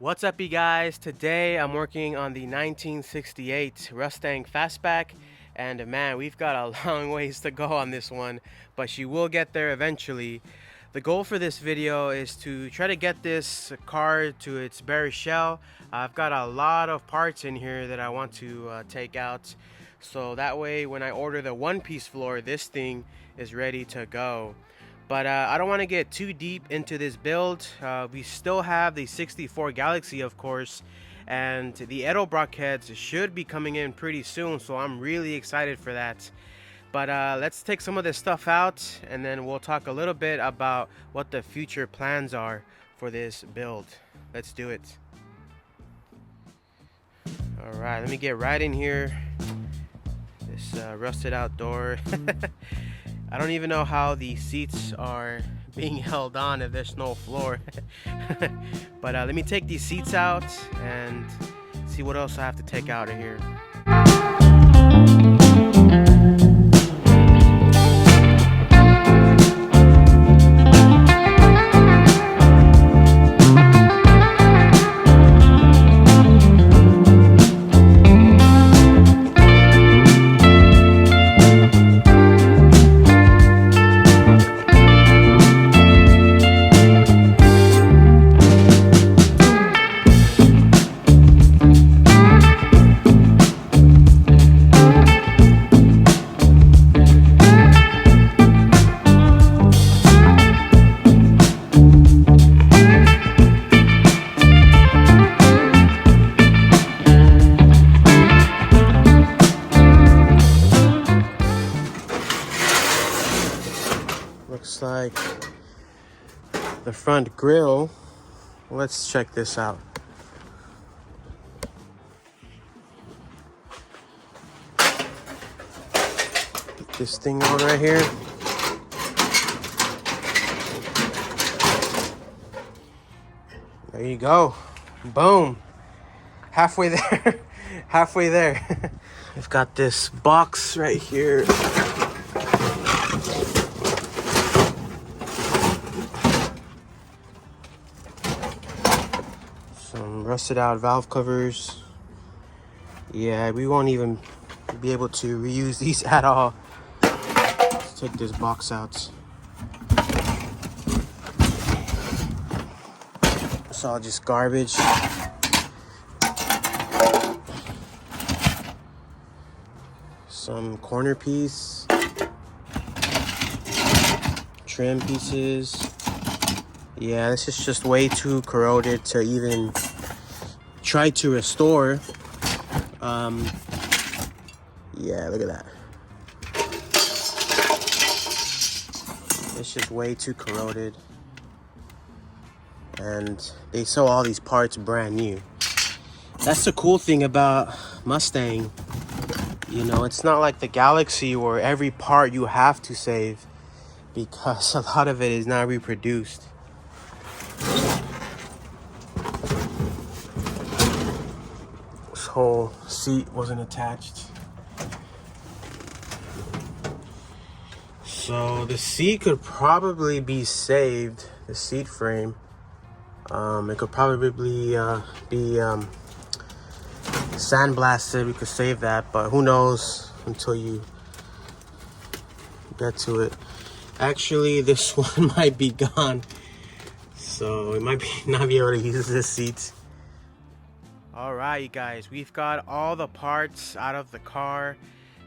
What's up, you guys? Today I'm working on the 1968 Mustang Fastback, and man, we've got a long ways to go on this one, but she will get there eventually. The goal for this video is to try to get this car to its bare shell. I've got a lot of parts in here that I want to take out, so that way when I order the one-piece floor, this thing is ready to go. But I don't want to get too deep into this build. We still have the 64 Galaxy, of course, and the Edelbrock heads should be coming in pretty soon, so I'm really excited for that. But let's take some of this stuff out, and then we'll talk a little bit about what the future plans are for this build. Let's do it. Alright, let me get right in here. This rusted out door. I don't even know how the seats are being held on if there's no floor. But let me take these seats out and see what else I have to take out of here. Looks like the front grille. Let's check this out. Put this thing on right here. There you go. Boom. Halfway there. Halfway there. We've got this box right here. Some rusted out valve covers. Yeah, we won't even be able to reuse these at all. Let's take this box out. It's all just garbage. Some corner piece. Trim pieces. Yeah, this is just way too corroded to even try to restore. Yeah, look at that. It's just way too corroded. And they sell all these parts brand new. That's the cool thing about Mustang. You know, it's not like the Galaxy where every part you have to save, because a lot of it is not reproduced. This whole seat wasn't attached. So the seat could probably be saved, the seat frame. It could probably be sandblasted. We could save that, but who knows until you get to it. Actually, this one might be gone, so it might be not be able to use this seat. All right, you guys, we've got all the parts out of the car.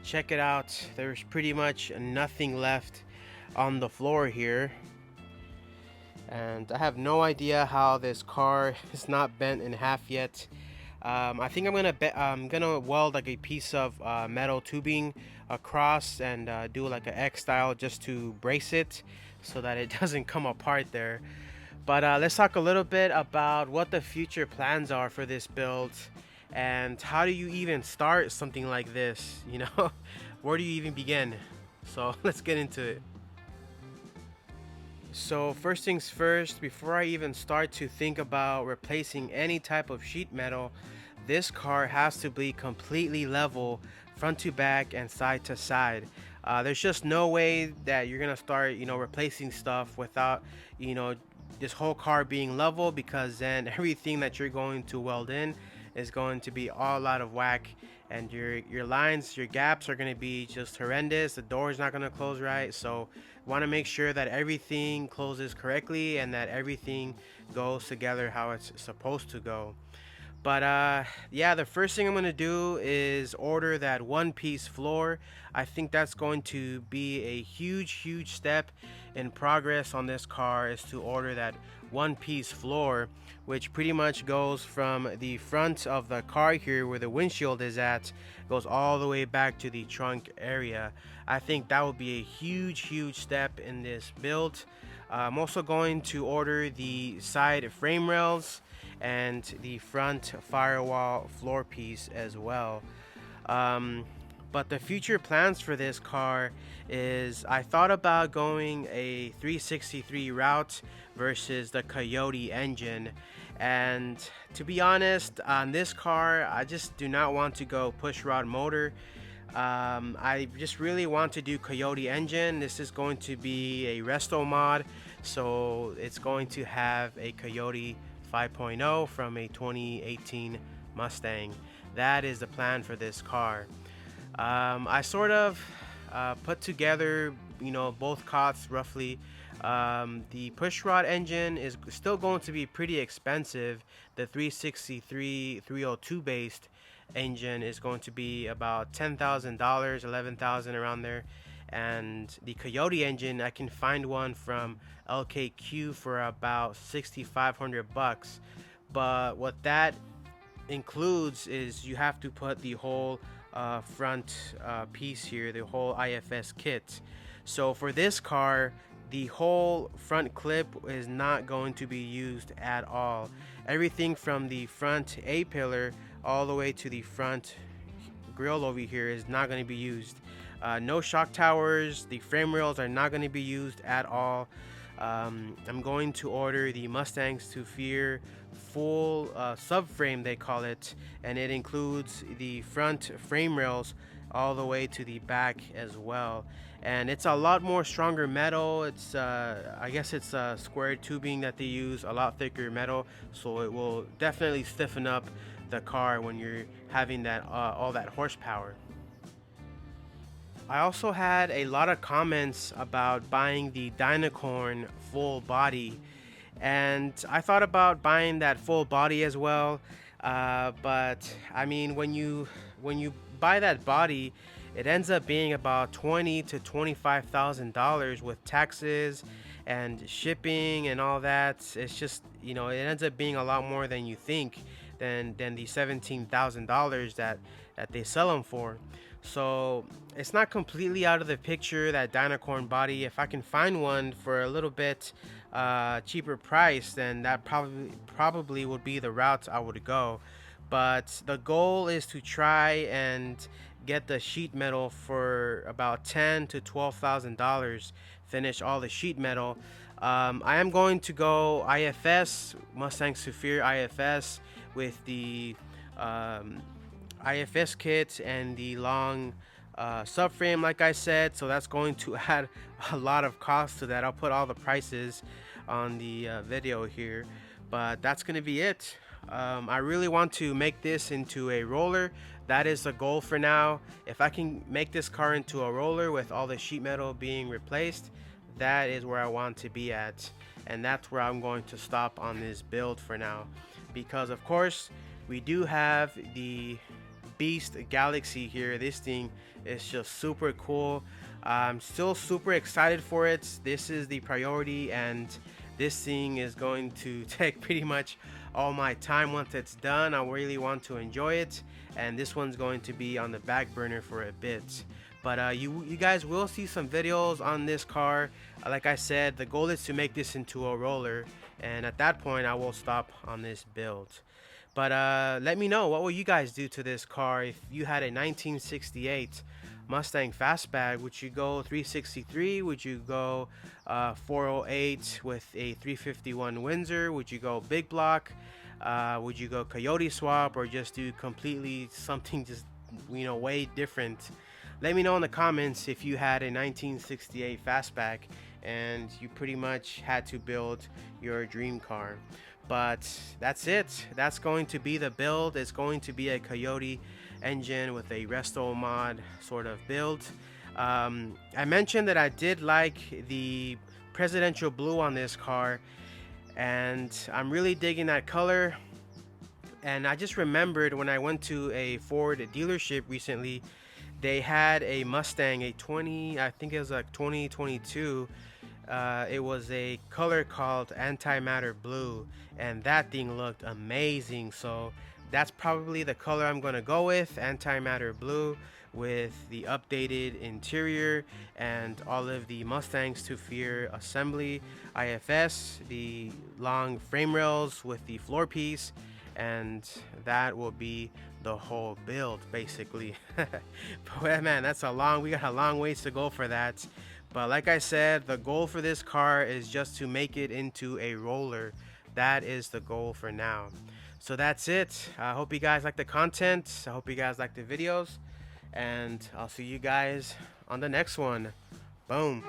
Check it out. There's pretty much nothing left on the floor here, and I have no idea how this car is not bent in half yet. I think I'm gonna weld like a piece of metal tubing across and do like an X style just to brace it so that it doesn't come apart there. But let's talk a little bit about what the future plans are for this build, and how do you even start something like this, you know? Where do you even begin? So let's get into it. So first things first, before I even start to think about replacing any type of sheet metal, this car has to be completely level front to back and side to side. There's just no way that you're gonna start, replacing stuff without, this whole car being level, because then everything that you're going to weld in is going to be all out of whack, and your lines, your gaps are going to be just horrendous. The door is not going to close right. So want to make sure that everything closes correctly and that everything goes together how it's supposed to go. But yeah, the first thing I'm gonna do is order that one-piece floor. I think that's going to be a huge step in progress on this car, is to order that one-piece floor, which pretty much goes from the front of the car here where the windshield is at, goes all the way back to the trunk area. I think that would be a huge step in this build. I'm also going to order the side frame rails and the front firewall floor piece as well. But the future plans for this car is, I thought about going a 363 route versus the Coyote engine, and to be honest, on this car I just do not want to go push rod motor. I just really want to do Coyote engine. This is going to be a resto mod, so it's going to have a Coyote 5.0 from a 2018 Mustang. That is the plan for this car. I sort of put together, both costs roughly. The pushrod engine is still going to be pretty expensive. The 363 302 based engine is going to be about $10,000, $11,000 around there. And the Coyote engine, I can find one from LKQ for about $6,500. But what that includes is you have to put the whole front piece here, the whole IFS kit. So for this car, the whole front clip is not going to be used at all. Everything from the front A-pillar all the way to the front grill over here is not going to be used. No shock towers, the frame rails are not going to be used at all. I'm going to order the Mustangs to Fear full subframe, they call it, and it includes the front frame rails all the way to the back as well. And it's a lot more stronger metal. It's I guess it's square tubing that they use, a lot thicker metal, so it will definitely stiffen up the car when you're having that all that horsepower. I also had a lot of comments about buying the Dynacorn full body, and I thought about buying that full body as well, but I mean, when you buy that body, it ends up being about $20,000 to $25,000 with taxes and shipping and all that. It's just, it ends up being a lot more than you think, than the $17,000 that they sell them for. So it's not completely out of the picture, that Dynacorn body. If I can find one for a little bit cheaper price, then that probably would be the route I would go. But the goal is to try and get the sheet metal for about $10,000 to $12,000. Finish all the sheet metal. I am going to go IFS, Mustang Fastback IFS, with the IFS kit and the long subframe, like I said. So that's going to add a lot of cost to that. I'll put all the prices on the video here, but that's going to be it. I really want to make this into a roller. That is the goal for now. If I can make this car into a roller with all the sheet metal being replaced, that is where I want to be at, and that's where I'm going to stop on this build for now, because of course we do have the Beast Galaxy here. This thing is just super cool. I'm still super excited for it. This is the priority, and this thing is going to take pretty much all my time. Once it's done, I really want to enjoy it, and this one's going to be on the back burner for a bit. But you guys will see some videos on this car. Like I said, the goal is to make this into a roller, and at that point I will stop on this build. But let me know, what will you guys do to this car? If you had a 1968 Mustang Fastback, would you go 363? Would you go 408 with a 351 Windsor? Would you go big block? Would you go Coyote swap, or just do completely something just way different? Let me know in the comments if you had a 1968 Fastback and you pretty much had to build your dream car. But that's it. That's going to be the build. It's going to be a Coyote engine with a resto mod sort of build. I mentioned that I did like the presidential blue on this car, and I'm really digging that color. And I just remembered when I went to a Ford dealership recently, they had a Mustang, I think it was like 2022. It was a color called antimatter blue, and that thing looked amazing. So that's probably the color I'm gonna go with, antimatter blue, with the updated interior and all of the Mustangs to Fear assembly, IFS, the long frame rails with the floor piece, and that will be the whole build basically. But man, we got a long ways to go for that. But like I said, the goal for this car is just to make it into a roller. That is the goal for now. So that's it. I hope you guys like the content. I hope you guys like the videos, and I'll see you guys on the next one. Boom.